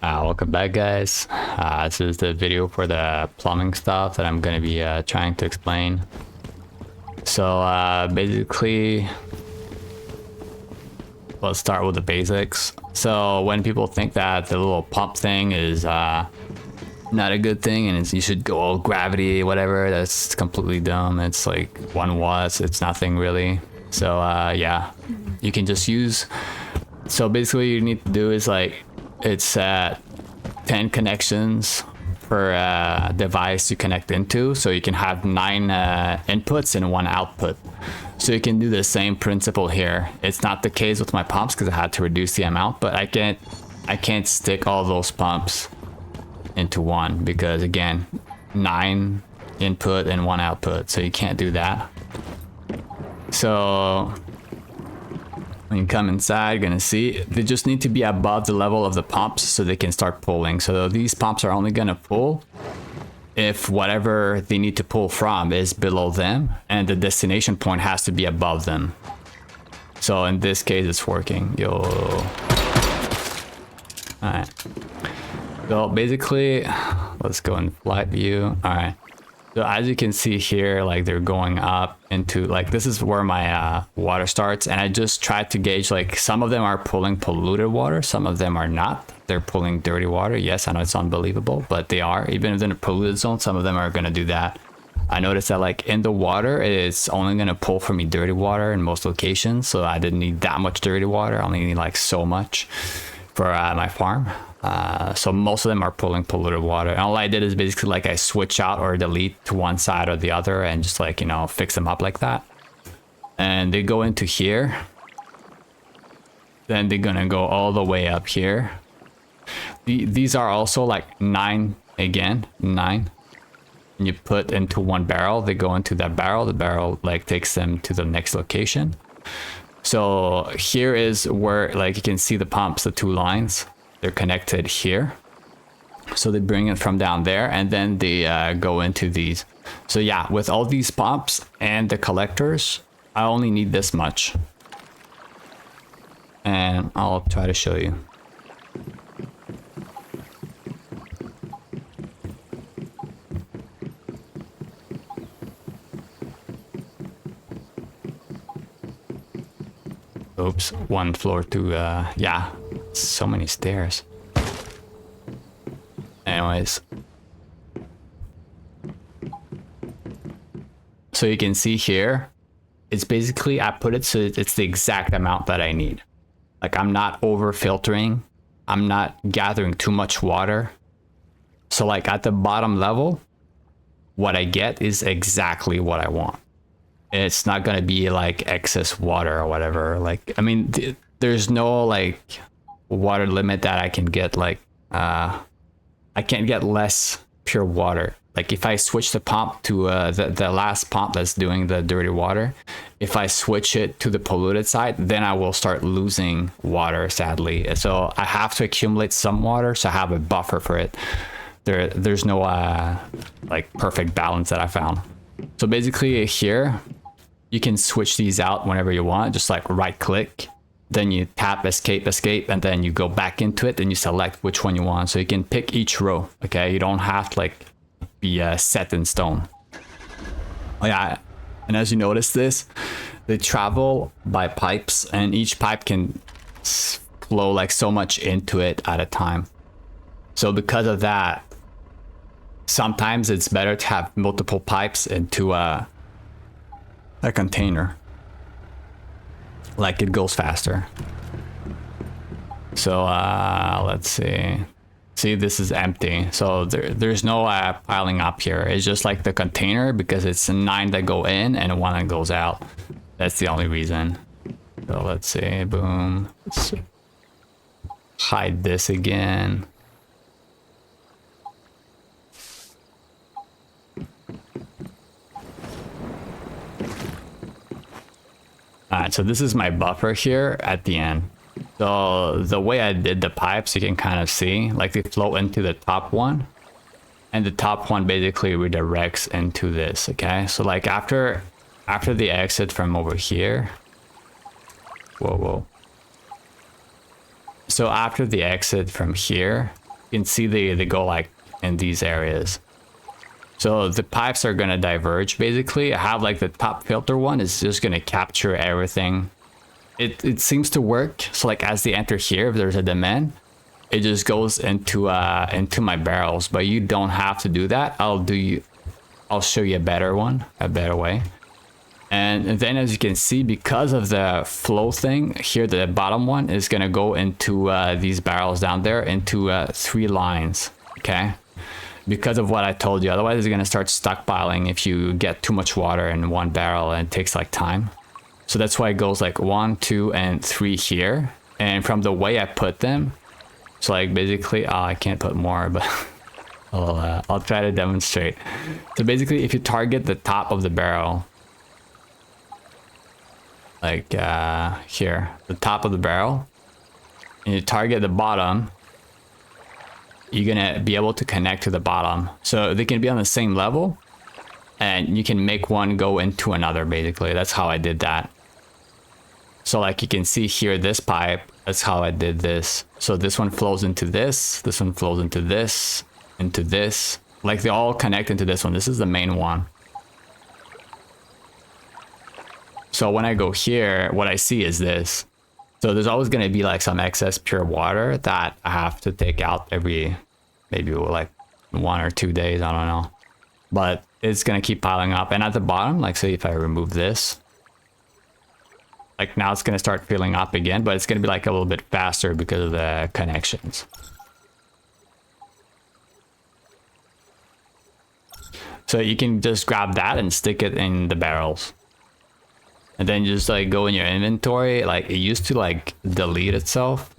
Welcome back, guys. This is the video for the plumbing stuff that I'm going to be trying to explain. So basically, let's start with the basics. So when people think that the little pump thing is not a good thing and you should go all gravity, whatever, that's completely dumb. It's like 1 watt, it's nothing really. So yeah, you can just use. So basically what you need to do is like, it's 10 connections per device you connect into, so you can have 9 inputs and 1 output. So you can do the same principle here. It's not the case with my pumps because I had to reduce the amount, but I can't stick all those pumps into one because again, 9 input and 1 output, so you can't do that. So when you come inside, you're gonna see they just need to be above the level of the pumps so they can start pulling. So these pumps are only gonna pull if whatever they need to pull from is below them and the destination point has to be above them. So in this case, it's working. Alright. So basically, let's go in flight view. Alright. So as you can see here, like they're going up into, like this is where my water starts, and I just tried to gauge, like some of them are pulling polluted water, some of them are not. They're pulling dirty water. Yes, I know it's unbelievable, but they are. Even if they're in a polluted zone, some of them are gonna do that. I noticed that like in the water, it's only gonna pull for me dirty water in most locations, so I didn't need that much dirty water. I only need like so much for my farm. So most of them are pulling polluted water. And all I did is basically like I switch out or delete to one side or the other and just like, you know, fix them up like that. And they go into here. Then they're gonna go all the way up here. These are also like 9 again, 9. And you put into one barrel, they go into that barrel. The barrel like takes them to the next location. So here is where like you can see the pumps, the 2 lines. They're connected here, so they bring it from down there and then they go into these. So yeah, with all these pumps and the collectors, I only need this much, and I'll try to show you. Oops, 1 floor to yeah, so many stairs. Anyways, so you can see here, it's basically, I put it so it's the exact amount that I need. Like I'm not over filtering, I'm not gathering too much water. So like at the bottom level, what I get is exactly what I want. It's not gonna be like excess water or whatever. Like, I mean, there's no like water limit that I can get. Like, I can't get less pure water. Like if I switch the pump to the last pump that's doing the dirty water, if I switch it to the polluted side, then I will start losing water, sadly. So I have to accumulate some water so I have a buffer for it. There's no like perfect balance that I found. So basically here, you can switch these out whenever you want, just like right click, then you tap escape, and then you go back into it and you select which one you want. So you can pick each row, okay? You don't have to like be set in stone. Oh yeah, and as you notice this, they travel by pipes and each pipe can flow like so much into it at a time. So because of that, sometimes it's better to have multiple pipes into a container. Like it goes faster. So let's see. See, this is empty. So there's no piling up here. It's just like the container because it's 9 that go in and 1 that goes out. That's the only reason. So let's see. Boom. Let's hide this again. Alright, so this is my buffer here at the end. So the way I did the pipes, you can kind of see, like they flow into the top one. And the top one basically redirects into this, okay? So like after the exit from over here. Whoa. So after the exit from here, You can see they go like in these areas. So the pipes are gonna diverge basically. I have like the top filter one is just gonna capture everything. It seems to work. So like as they enter here, if there's a demand, it just goes into my barrels. But you don't have to do that. I'll show you a better way. And then as you can see, because of the flow thing here, the bottom one is gonna go into these barrels down there into 3 lines. Okay. Because of what I told you, otherwise it's gonna start stockpiling if you get too much water in one barrel, and it takes like time. So that's why it goes like 1, 2, and 3 here. And from the way I put them, so like basically, I can't put more, but I'll try to demonstrate. So basically, if you target the top of the barrel, like here, the top of the barrel, and you target the bottom, you're gonna be able to connect to the bottom. So they can be on the same level, and you can make one go into another, basically. That's how I did that. So like you can see here, this pipe, that's how I did this. So this one flows into this one flows into this, like they all connect into this one. This is the main one. So when I go here, what I see is this. So there's always going to be like some excess pure water that I have to take out every maybe like 1 or 2 days, I don't know. But it's going to keep piling up. And at the bottom, like say if I remove this, like now it's going to start filling up again, but it's going to be like a little bit faster because of the connections. So you can just grab that and stick it in the barrels. And then just like go in your inventory. Like it used to like delete itself.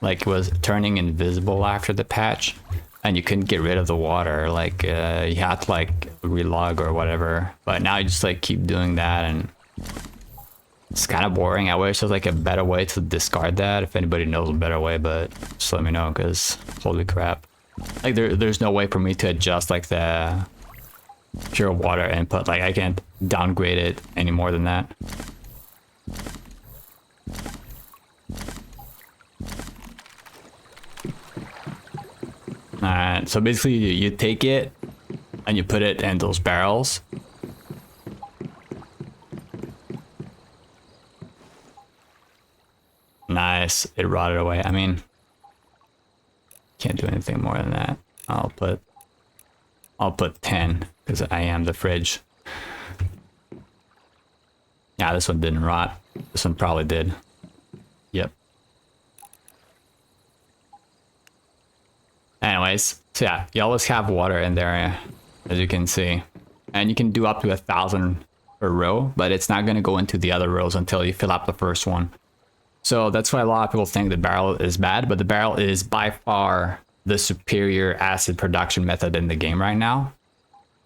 Like it was turning invisible after the patch. And you couldn't get rid of the water. Like you had to like relog or whatever. But now you just like keep doing that, and it's kind of boring. I wish there was like a better way to discard that. If anybody knows a better way, but just let me know, because holy crap. Like there's no way for me to adjust like the pure water input. Like I can't downgrade it any more than that. Alright, so basically you take it and you put it in those barrels. Nice, it rotted away. I mean, can't do anything more than that. I'll put 10 because I am the fridge. Yeah, this one didn't rot. This one probably did. Yep. Anyways, so yeah, you always have water in there, as you can see. And you can do up to 1,000 per row, but it's not going to go into the other rows until you fill up the first one. So that's why a lot of people think the barrel is bad, but the barrel is by far the superior acid production method in the game right now,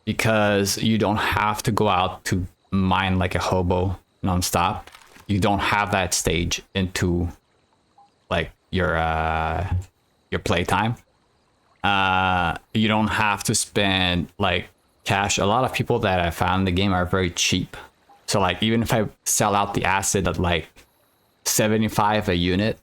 because you don't have to go out to mine like a hobo nonstop. You don't have that stage into like your playtime. You don't have to spend like cash. A lot of people that I found in the game are very cheap. So like even if I sell out the acid at like 75 a unit,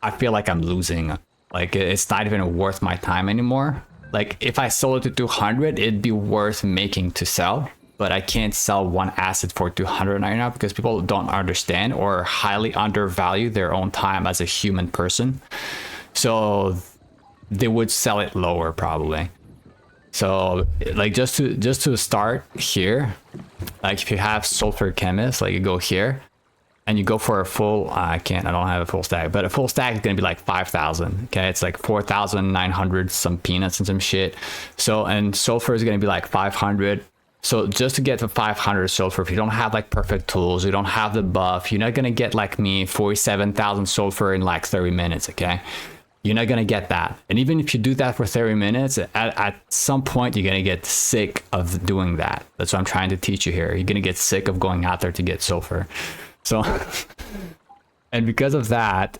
I feel like I'm losing. Like it's not even worth my time anymore. Like if I sold it to 200, it'd be worth making to sell, but I can't sell one acid for 200 right now because people don't understand or highly undervalue their own time as a human person. So they would sell it lower probably. So like just to start here, like if you have sulfur chemist, like you go here and you go for a full, I don't have a full stack, but a full stack is going to be like 5,000. Okay. It's like 4,900, some peanuts and some shit. So, and sulfur is going to be like 500. So just to get to 500 sulfur, if you don't have like perfect tools, you don't have the buff, you're not going to get like me 47,000 sulfur in like 30 minutes. Okay. You're not going to get that. And even if you do that for 30 minutes, at some point, you're going to get sick of doing that. That's what I'm trying to teach you here. You're going to get sick of going out there to get sulfur. So, and because of that,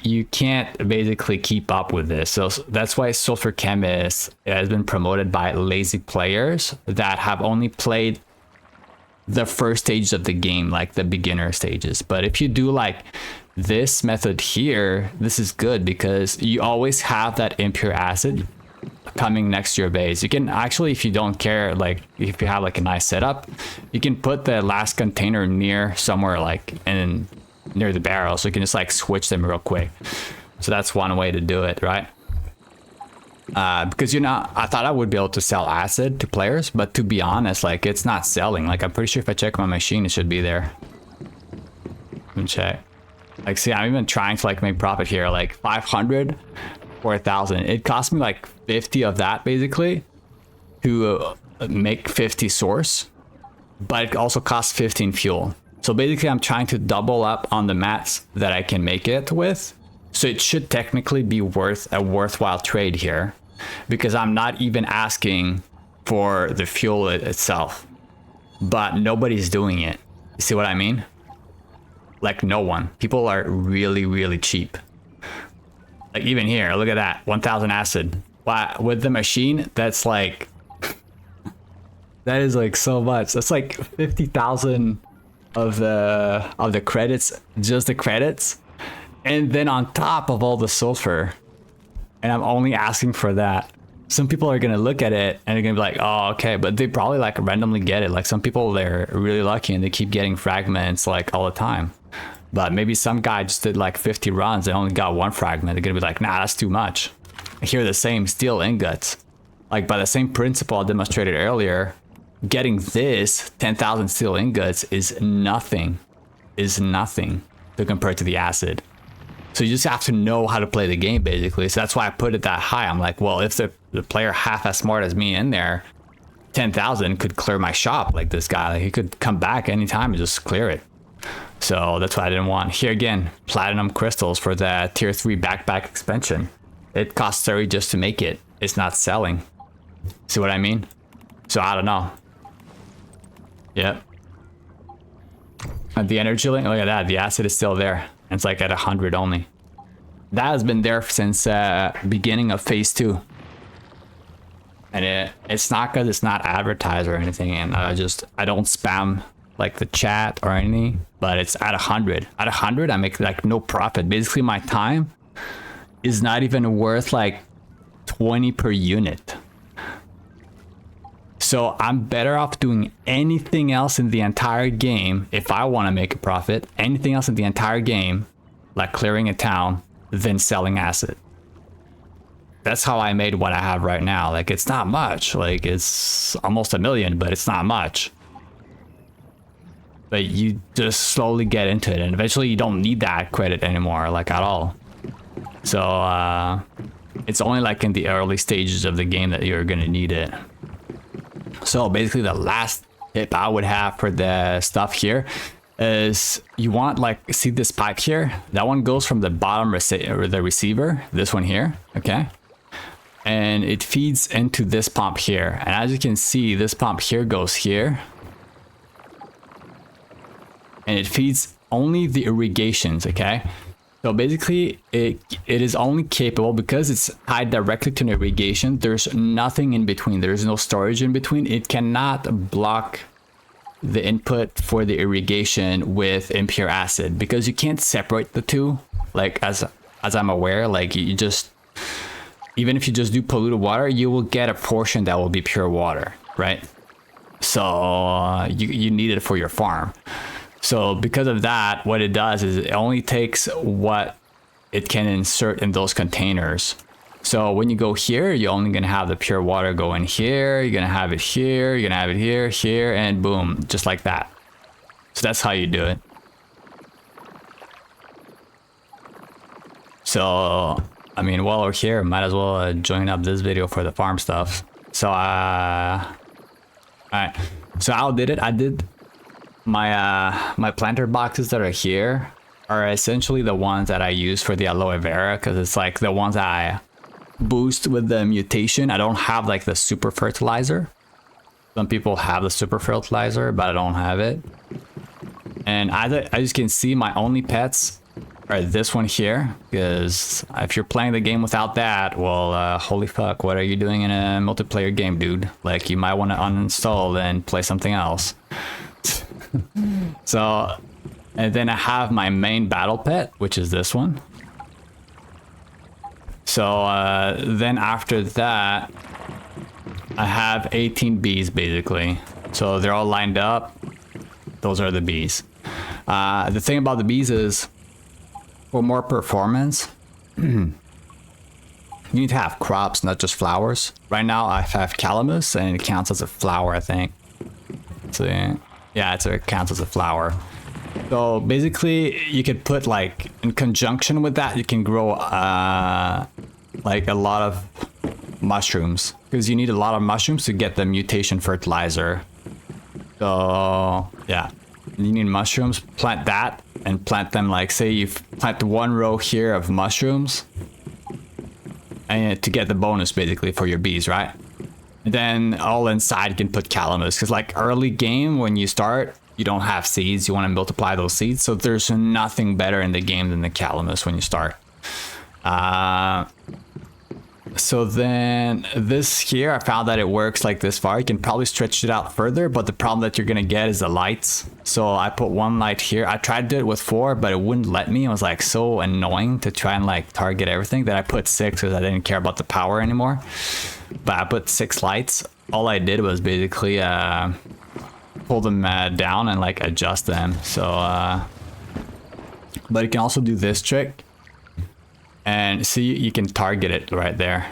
you can't basically keep up with this. So that's why Sulfur Chemist has been promoted by lazy players that have only played the first stages of the game, like the beginner stages. But if you do like this method here, this is good because you always have that impure acid coming next to your base. You can actually, if you don't care, like if you have like a nice setup, you can put the last container near somewhere like in near the barrel, so you can just like switch them real quick. So that's one way to do it, right? Because I thought I would be able to sell acid to players, but to be honest, like it's not selling. Like I'm pretty sure if I check my machine, it should be there. Let me check. Like, see, I'm even trying to like make profit here, like 500 or 1,000. It cost me like 50 of that basically to make 50 source, but it also costs 15 fuel. So basically I'm trying to double up on the mats that I can make it with. So it should technically be worth a worthwhile trade here, because I'm not even asking for the fuel itself, but nobody's doing it. You see what I mean? Like no one. People are really, really cheap. Like even here, look at that, 1,000 acid. Wow, with the machine, that's like, that is like so much. That's like 50,000 of the credits, just the credits. And then on top of all the sulfur, and I'm only asking for that. Some people are gonna look at it and they're gonna be like, oh, okay, but they probably like randomly get it. Like some people, they're really lucky and they keep getting fragments like all the time. But maybe some guy just did like 50 runs and only got one fragment. They're gonna be like, nah, that's too much. Here the same steel ingots. Like by the same principle I demonstrated earlier, getting this 10,000 steel ingots is nothing to compare to the acid. So you just have to know how to play the game, basically. So that's why I put it that high. I'm like, well, if the player half as smart as me in there, 10,000 could clear my shop like this guy. Like, he could come back anytime and just clear it. So that's what I didn't want. Here again, platinum crystals for the tier 3 backpack expansion. It costs 30 just to make it. It's not selling. See what I mean? So I don't know. Yep. And the energy link, look at that. The acid is still there. It's like at 100 only. That has been there since beginning of phase 2. And it's not because it's not advertised or anything, and I don't spam like the chat or anything, but it's at 100. At 100 I make like no profit. Basically my time is not even worth like 20 per unit. So I'm better off doing anything else in the entire game if I want to make a profit, anything else in the entire game, like clearing a town, than selling acid. That's how I made what I have right now. Like it's not much, like it's almost $1 million, but it's not much. But you just slowly get into it and eventually you don't need that credit anymore, like at all. So it's only like in the early stages of the game that you're gonna need it. So basically the last tip I would have for the stuff here is you want, like, see this pipe here? That one goes from the bottom the receiver, this one here, okay? And it feeds into this pump here. And as you can see, this pump here goes here. And it feeds only the irrigations, okay? So basically, it is only capable, because it's tied directly to an irrigation, there's nothing in between. There's no storage in between. It cannot block the input for the irrigation with impure acid, because you can't separate the two. Like, as I'm aware, like you just, even if you just do polluted water, you will get a portion that will be pure water, right? So you need it for your farm. So because of that, what it does is it only takes what it can insert in those containers. So when you go here, you're only going to have the pure water go in here. You're going to have it here. You're going to have it here, here, and boom, just like that. So that's how you do it. So, I mean, while we're here, might as well join up this video for the farm stuff. So, alright. So how did it? I did my planter boxes that are here are essentially the ones that I use for the aloe vera, because it's like the ones that I boost with the mutation. I don't have like the super fertilizer. Some people have the super fertilizer, but I don't have it. And as you can see, my only pets are this one here, because if you're playing the game without that, well, holy fuck, what are you doing in a multiplayer game, dude? Like, you might want to uninstall and play something else. So And then I have my main battle pet, which is this one. So then after that, I have 18 bees basically. So they're all lined up. Those are the bees. The thing about the bees is, for more performance, you need to have crops, not just flowers. Right now I have calamus and it counts as a flower, I think. So yeah, it counts as a flower. So basically you could put like, in conjunction with that, you can grow like a lot of mushrooms, because you need a lot of mushrooms to get the mutation fertilizer. So yeah, you need mushrooms. Plant that and plant them, like say you plant one row here of mushrooms and to get the bonus basically for your bees, right? And then all inside you can put calamus, because like early game when you start, you don't have seeds. You want to multiply those seeds. So there's nothing better in the game than the calamus when you start. So then this here, I found that it works like this far. You can probably stretch it out further, but the problem that you're gonna get is the lights. So I put one light here. I tried to do it with 4, but it wouldn't let me. It was like so annoying to try and like target everything that I put 6 because I didn't care about the power anymore. But I put 6 lights. All I did was basically pull them down and like adjust them. So, but you can also do this trick. And see, you can target it right there.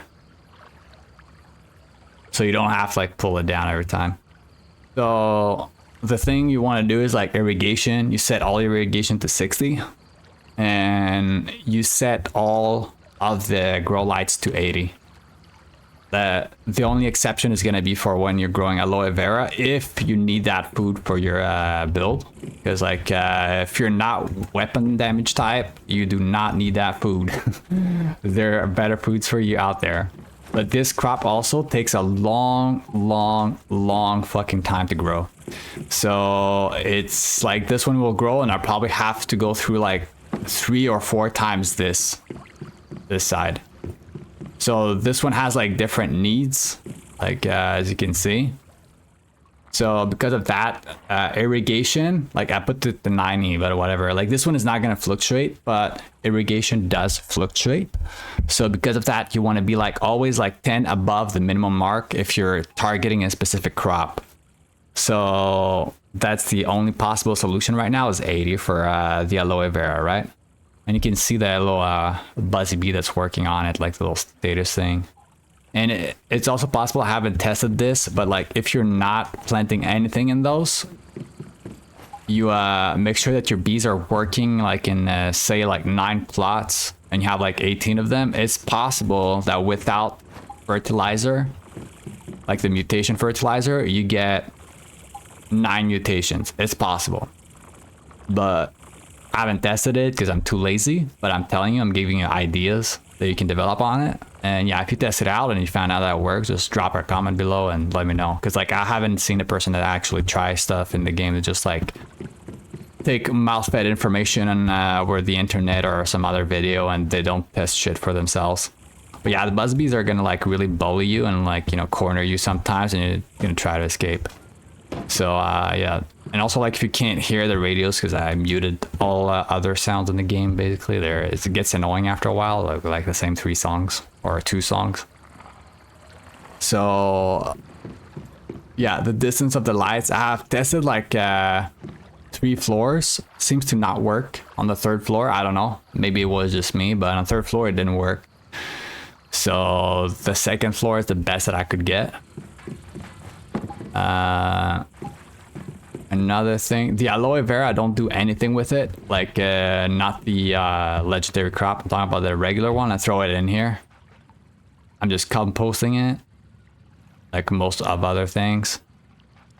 So you don't have to like pull it down every time. So the thing you want to do is like irrigation. You set all your irrigation to 60. And you set all of the grow lights to 80. The only exception is going to be for when you're growing aloe vera, if you need that food for your build. Because like if you're not weapon damage type, you do not need that food. There are better foods for you out there. But this crop also takes a long fucking time to grow. So it's like this one will grow and I'll probably have to go through like 3 or 4 times this side. So this one has like different needs, like as you can see. So because of that, irrigation, like I put the 90, but whatever. Like this one is not going to fluctuate, but irrigation does fluctuate. So because of that, you want to be like always like 10 above the minimum mark if you're targeting a specific crop. So that's the only possible solution right now is 80 for the aloe vera, right? And you can see that little buzzy bee that's working on it, like the little status thing. And it's also possible, I haven't tested this, but like if you're not planting anything in those, you make sure that your bees are working like in say like 9 plots and you have like 18 of them. It's possible that without fertilizer, like the mutation fertilizer, you get 9 mutations. It's possible. But I haven't tested it because I'm too lazy, but I'm telling you, I'm giving you ideas that you can develop on it. And yeah, if you test it out and you found out that it works, just drop a comment below and let me know. Because like I haven't seen a person that actually tries stuff in the game to just like take mouse-fed information and over the internet or some other video and they don't test shit for themselves. But yeah, the buzzbees are gonna like really bully you and like, you know, corner you sometimes and you're gonna try to escape. So yeah, and also like if you can't hear the radios, because I muted all other sounds in the game basically, it gets annoying after a while, like the same 3 songs or 2 songs. So yeah, the distance of the lights, I have tested like 3 floors, seems to not work on the 3rd floor. I don't know, maybe it was just me, but on the 3rd floor it didn't work. So the 2nd floor is the best that I could get. Another thing, the aloe vera, I don't do anything with it, like not the legendary crop. I'm talking about the regular one. I throw it in here. I'm just composting it like most of other things.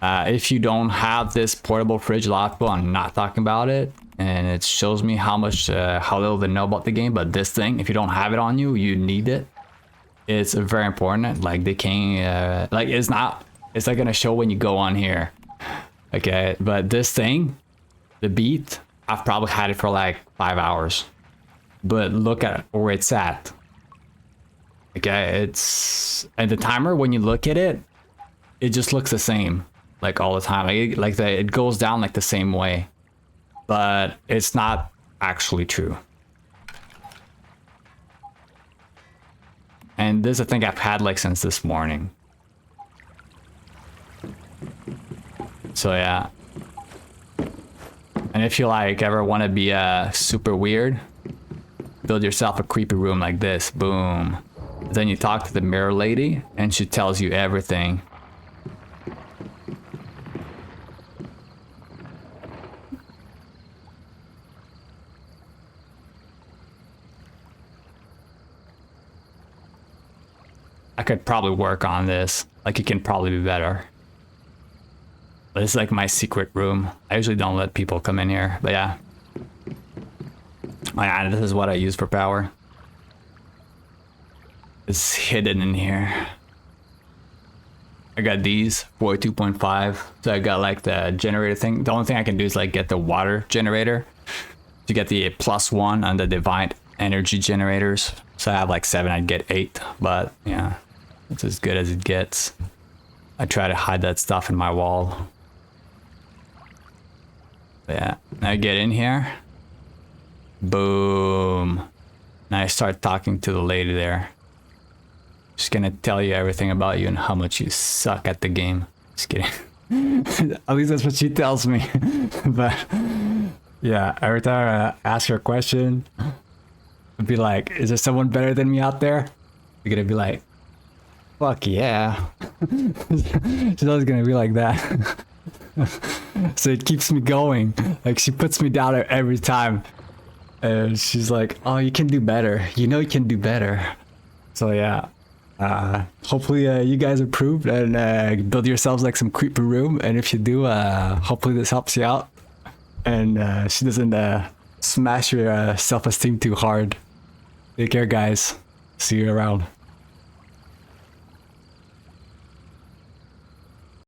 If you don't have this portable fridge, a lot of people are not talking about it, and it shows me how little they know about the game. But this thing, if you don't have it on you, you need it. It's very important. Like they can't like it's not gonna show when you go on here. Okay, but this thing, the beat, I've probably had it for like 5 hours. But look at where it's at. Okay, and the timer, when you look at it, it just looks the same, like all the time. It goes down like the same way. but it's not actually true. And this is a thing I've had like since this morning. So yeah. And if you like ever want to be super weird, build yourself a creepy room like this. Boom. Then you talk to the mirror lady and she tells you everything. I could probably work on this. Like, it can probably be better. But it's like my secret room. I usually don't let people come in here, but yeah. Oh yeah, this is what I use for power. It's hidden in here. I got these 42.5. So I got like the generator thing. The only thing I can do is like get the water generator to get the +1 on the divine energy generators. So I have like 7, I'd get 8, but yeah, it's as good as it gets. I try to hide that stuff in my wall. But yeah, I get in here. Boom. And I start talking to the lady there. She's gonna tell you everything about you and how much you suck at the game. Just kidding. At least that's what she tells me. But yeah, every time I ask her a question, I'd be like, is there someone better than me out there? You're gonna be like, fuck yeah. She's always gonna be like that. So it keeps me going. Like, she puts me down every time. And she's like, oh, you can do better. You know you can do better. So yeah. Hopefully you guys approve and build yourselves like some creepy room. And if you do, hopefully this helps you out. And she doesn't smash your self-esteem too hard. Take care, guys. See you around.